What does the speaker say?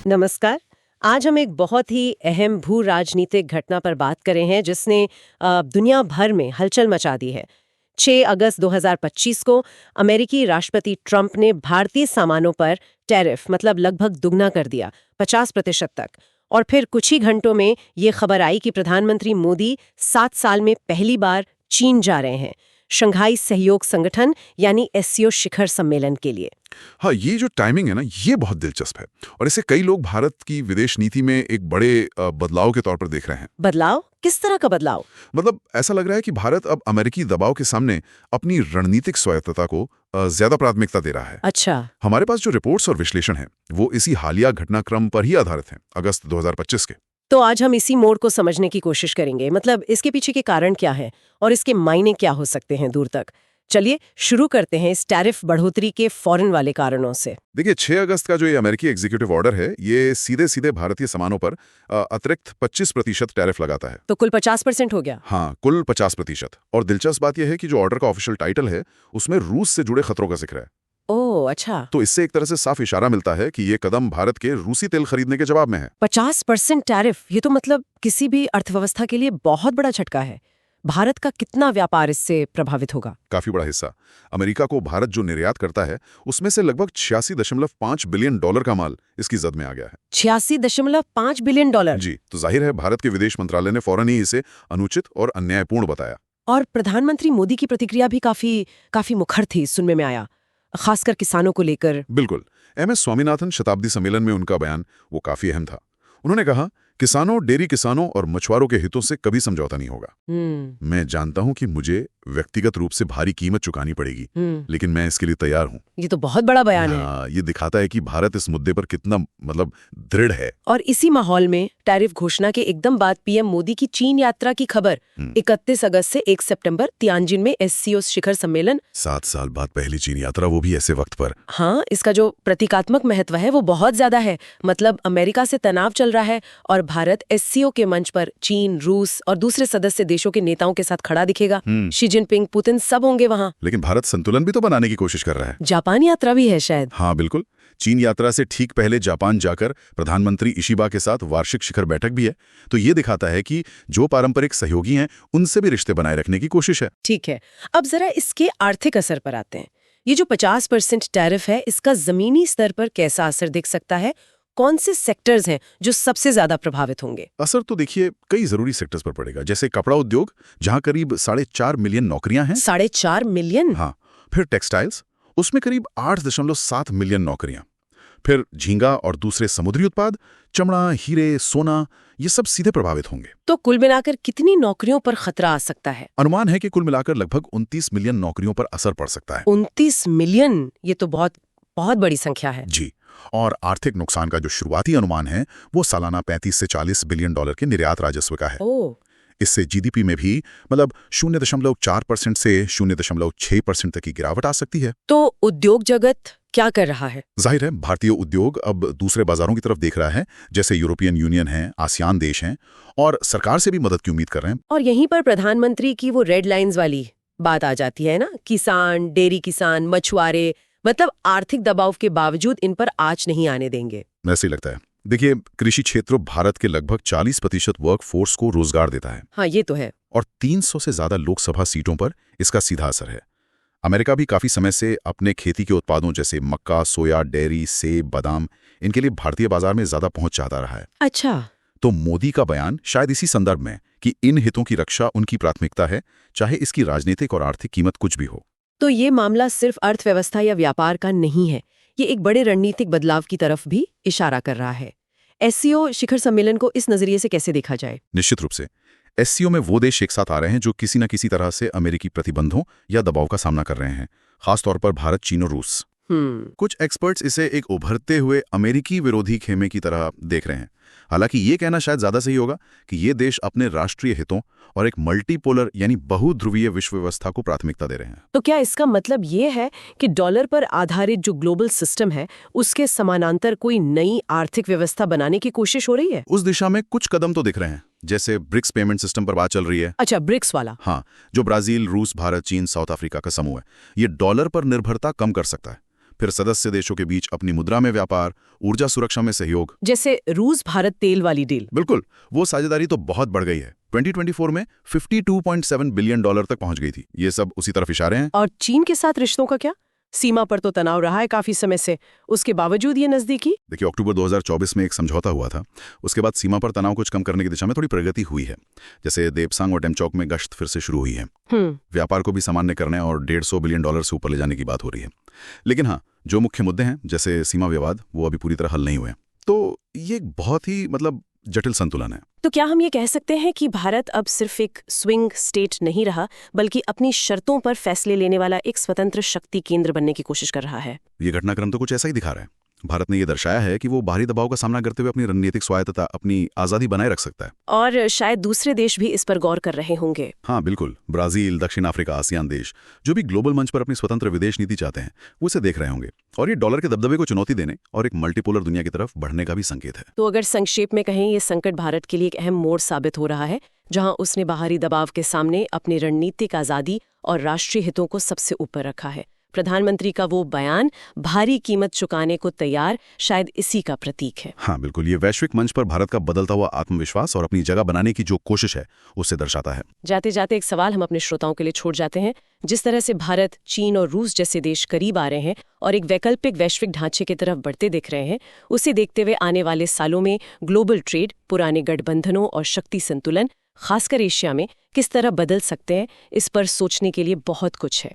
नमस्कार। आज हम एक बहुत ही अहम भू राजनीतिक घटना पर बात कर रहे हैं जिसने दुनिया भर में हलचल मचा दी है। 6 अगस्त 2025 को अमेरिकी राष्ट्रपति ट्रंप ने भारतीय सामानों पर टैरिफ मतलब लगभग दुगना कर दिया, 50% तक। और फिर कुछ ही घंटों में ये खबर आई कि प्रधानमंत्री मोदी 7 साल में पहली बार चीन जा रहे हैं, शंघाई सहयोग संगठन यानी एससीओ शिखर सम्मेलन के लिए। हाँ, ये जो टाइमिंग है ना, ये बहुत दिलचस्प है और इसे कई लोग भारत की विदेश नीति में एक बड़े बदलाव के तौर पर देख रहे हैं। बदलाव? किस तरह का बदलाव? मतलब ऐसा लग रहा है कि भारत अब अमेरिकी दबाव के सामने अपनी रणनीतिक स्वायत्तता को ज्यादा प्राथमिकता दे रहा है। अच्छा। हमारे पास जो रिपोर्ट्स और विश्लेषण है वो इसी हालिया घटनाक्रम पर ही आधारित हैं, अगस्त 2025 के। तो आज हम इसी मोड़ को समझने की कोशिश करेंगे, मतलब इसके पीछे के कारण क्या है और इसके मायने क्या हो सकते हैं दूर तक। चलिए शुरू करते हैं इस टैरिफ बढ़ोतरी के फौरन वाले कारणों से। देखिए, 6 अगस्त का जो ये अमेरिकी एग्जीक्यूटिव ऑर्डर है, ये सीधे सीधे भारतीय सामानों पर अतिरिक्त 25% टैरिफ लगाता है। तो कुल 50% हो गया। हाँ, कुल 50%। और दिलचस्प बात यह है कि जो ऑर्डर का ऑफिशियल टाइटल है उसमें रूस से जुड़े खतरों का जिक्र है। ओह अच्छा। तो इससे एक तरह से साफ इशारा मिलता है कि ये कदम भारत के रूसी तेल खरीदने के जवाब में है। 50% टैरिफ, ये तो मतलब किसी भी अर्थव्यवस्था के लिए बहुत बड़ा झटका है। भारत का कितना व्यापार इससे प्रभावित होगा? काफी बड़ा हिस्सा। अमेरिका को भारत जो निर्यात करता है उसमें से लगभग $86.5 बिलियन का माल इसकी जद में आ गया है। $86.5 बिलियन? जी, तो जाहिर है भारत के विदेश मंत्रालय ने फौरन ही इसे अनुचित और अन्यायपूर्ण बताया। और प्रधानमंत्री मोदी की प्रतिक्रिया भी काफी मुखर थी, सुनने में आया, खासकर किसानों को लेकर। बिल्कुल। MS स्वामीनाथन शताब्दी सम्मेलन में उनका बयान वो काफी अहम था। उन्होंने कहा, किसानों, डेयरी किसानों और मछुआरों के हितों से कभी समझौता नहीं होगा। मैं जानता हूं कि मुझे व्यक्तिगत रूप से भारी कीमत चुकानी पड़ेगी, लेकिन मैं इसके लिए तैयार हूं। ये तो बहुत बड़ा बयान है। ये दिखाता है कि भारत इस मुद्दे पर कितना दृढ़ है। और इसी माहौल में टैरिफ घोषणा के एकदम बाद पीएम मोदी की चीन यात्रा की खबर। 31 अगस्त से 1 सितंबर तियानजिन में एससीओ शिखर सम्मेलन। 7 साल बाद पहली चीन यात्रा, वो भी ऐसे वक्त पर। हाँ, इसका जो प्रतीकात्मक महत्व है वो बहुत ज्यादा है। मतलब अमेरिका से तनाव चल रहा है और भारत एससीओ के मंच पर चीन, रूस और दूसरे सदस्य देशों के नेताओं के साथ खड़ा दिखेगा। शी जिनपिंग, पुतिन सब होंगे वहाँ। लेकिन भारत संतुलन भी तो बनाने की कोशिश कर रहा है। जापान यात्रा भी है शायद। हाँ बिल्कुल। चीन यात्रा से ठीक पहले जापान जाकर प्रधानमंत्री इशिबा के साथ वार्षिक शिखर बैठक भी है। तो ये दिखाता है कि जो पारंपरिक सहयोगी हैं उनसे भी रिश्ते बनाए रखने की कोशिश है। ठीक है, अब जरा इसके आर्थिक असर पर आते हैं। ये जो 50% टैरिफ है, इसका जमीनी स्तर पर कैसा असर दिख सकता है? कौन से सेक्टर्स हैं जो सबसे ज्यादा प्रभावित होंगे? असर तो देखिए कई जरूरी सेक्टर्स पर पड़ेगा, जैसे कपड़ा उद्योग, जहां करीब 4.5 मिलियन नौकरियां हैं। 4.5 मिलियन? हाँ। फिर टेक्सटाइल्स, उसमें करीब 8.7 मिलियन नौकरियां। फिर झींगा और दूसरे समुद्री उत्पाद, चमड़ा, हीरे, सोना, ये सब सीधे प्रभावित होंगे। तो कुल मिलाकर कितनी नौकरियों पर खतरा आ सकता है? अनुमान है कि कुल मिलाकर लगभग 29 मिलियन नौकरियों पर असर पड़ सकता है। 29 मिलियन, ये तो बहुत बड़ी संख्या है। जी। और आर्थिक नुकसान का जो शुरुआती अनुमान है वो सालाना 35 से 40 बिलियन डॉलर के निर्यात राजस्व का है। इससे जीडीपी में भी 0.4% से 0.6% तक की गिरावट आ सकती है। तो उद्योग जगत क्या कर रहा है? जाहिर है भारतीय उद्योग अब दूसरे बाजारों की तरफ देख रहा है, जैसे यूरोपियन यूनियन है, आसियान देश हैं, और सरकार से भी मदद की उम्मीद कर रहे हैं। और यहीं पर प्रधानमंत्री की वो रेड लाइंस वाली बात आ जाती है ना, किसान, डेयरी किसान, मछुआरे, मतलब आर्थिक दबाव के बावजूद इन पर आंच नहीं आने देंगे। ऐसे ही लगता है। देखिए, कृषि क्षेत्र भारत के लगभग 40% वर्क फोर्स को रोजगार देता है। हाँ, ये तो है। और 300 से ज्यादा लोकसभा सीटों पर इसका सीधा असर है। अमेरिका भी काफी समय से अपने खेती के उत्पादों जैसे मक्का, सोया, डेयरी, सेब, बादाम, इनके लिए भारतीय बाजार में ज्यादा पहुंच चाहता रहा है। अच्छा। तो मोदी का बयान शायद इसी संदर्भ में कि इन हितों की रक्षा उनकी प्राथमिकता है, चाहे इसकी राजनीतिक और आर्थिक कीमत कुछ भी हो। तो ये मामला सिर्फ अर्थव्यवस्था या व्यापार का नहीं है, ये एक बड़े रणनीतिक बदलाव की तरफ भी इशारा कर रहा है। एससीओ शिखर सम्मेलन को इस नजरिए से कैसे देखा जाए? निश्चित रूप से एससीओ में वो देश एक साथ आ रहे हैं जो किसी न किसी तरह से अमेरिकी प्रतिबंधों या दबाव का सामना कर रहे हैं, खासतौर पर भारत, चीन और रूस। कुछ एक्सपर्ट्स इसे एक उभरते हुए अमेरिकी विरोधी खेमे की तरह देख रहे हैं। हालांकि ये कहना शायद ज्यादा सही होगा कि ये देश अपने राष्ट्रीय हितों और एक मल्टीपोलर यानी बहुध्रुवीय विश्व व्यवस्था को प्राथमिकता दे रहे हैं। तो क्या इसका मतलब ये है कि डॉलर पर आधारित जो ग्लोबल सिस्टम है उसके समानांतर कोई नई आर्थिक व्यवस्था बनाने की कोशिश हो रही है? उस दिशा में कुछ कदम तो दिख रहे हैं, जैसे ब्रिक्स पेमेंट सिस्टम पर बात चल रही है। अच्छा, ब्रिक्स वाला? हाँ, जो ब्राजील, रूस, भारत, चीन, साउथ अफ्रीका का समूह है। ये डॉलर पर निर्भरता कम कर सकता है, फिर सदस्य देशों के बीच अपनी मुद्रा में व्यापार, ऊर्जा सुरक्षा में सहयोग। जैसे रूस भारत तेल वाली डील। बिल्कुल, वो साझेदारी तो बहुत बढ़ गई है। 2024 में $52.7 बिलियन तक पहुंच गई थी। ये सब उसी तरफ इशारे हैं। और चीन के साथ रिश्तों का क्या? सीमा पर तो तनाव रहा है काफी समय से, उसके बावजूद ये नजदीकी। देखिए, अक्टूबर 2024 में एक समझौता हुआ था। उसके बाद सीमा पर तनाव कुछ कम करने की दिशा में थोड़ी प्रगति हुई है। जैसे देपसांग और डेमचौक में गश्त फिर से शुरू हुई है। व्यापार को भी सामान्य करने और $150 बिलियन से ऊपर ले जाने की बात हो रही है। लेकिन हाँ, जो मुख्य मुद्दे हैं जैसे सीमा विवाद, वो अभी पूरी तरह हल नहीं हुए। तो ये एक बहुत ही जटिल संतुलन है। तो क्या हम ये कह सकते हैं कि भारत अब सिर्फ एक स्विंग स्टेट नहीं रहा, बल्कि अपनी शर्तों पर फैसले लेने वाला एक स्वतंत्र शक्ति केंद्र बनने की कोशिश कर रहा है? ये घटनाक्रम तो कुछ ऐसा ही दिखा रहा है। भारत ने ये दर्शाया है कि वो बाहरी दबाव का सामना करते हुए अपनी रणनीतिक स्वायत्तता, अपनी आजादी बनाए रख सकता है। और शायद दूसरे देश भी इस पर गौर कर रहे होंगे। हाँ बिल्कुल, ब्राजील, दक्षिण अफ्रीका, आसियान देश जो भी ग्लोबल मंच पर अपनी स्वतंत्र विदेश नीति चाहते हैं, वो इसे देख रहे होंगे। और ये डॉलर के दबदबे को चुनौती देने और एक मल्टीपोलर दुनिया की तरफ बढ़ने का भी संकेत है। तो अगर संक्षेप में कहें, ये संकट भारत के लिए एक अहम मोड़ साबित हो रहा है, जहां उसने बाहरी दबाव के सामने अपनी रणनीतिक आजादी और राष्ट्रीय हितों को सबसे ऊपर रखा है। प्रधानमंत्री का वो बयान, भारी कीमत चुकाने को तैयार, शायद इसी का प्रतीक है। हाँ बिल्कुल, ये वैश्विक मंच पर भारत का बदलता हुआ आत्मविश्वास और अपनी जगह बनाने की जो कोशिश है, उससे दर्शाता है। जाते जाते एक सवाल हम अपने श्रोताओं के लिए छोड़ जाते हैं। जिस तरह से भारत, चीन और रूस जैसे देश करीब आ रहे हैं और एक वैकल्पिक वैश्विक ढांचे की तरफ बढ़ते दिख रहे हैं, उसे देखते हुए आने वाले सालों में ग्लोबल ट्रेड, पुराने गठबंधनों और शक्ति संतुलन, खासकर एशिया में, किस तरह बदल सकते हैं, इस पर सोचने के लिए बहुत कुछ है।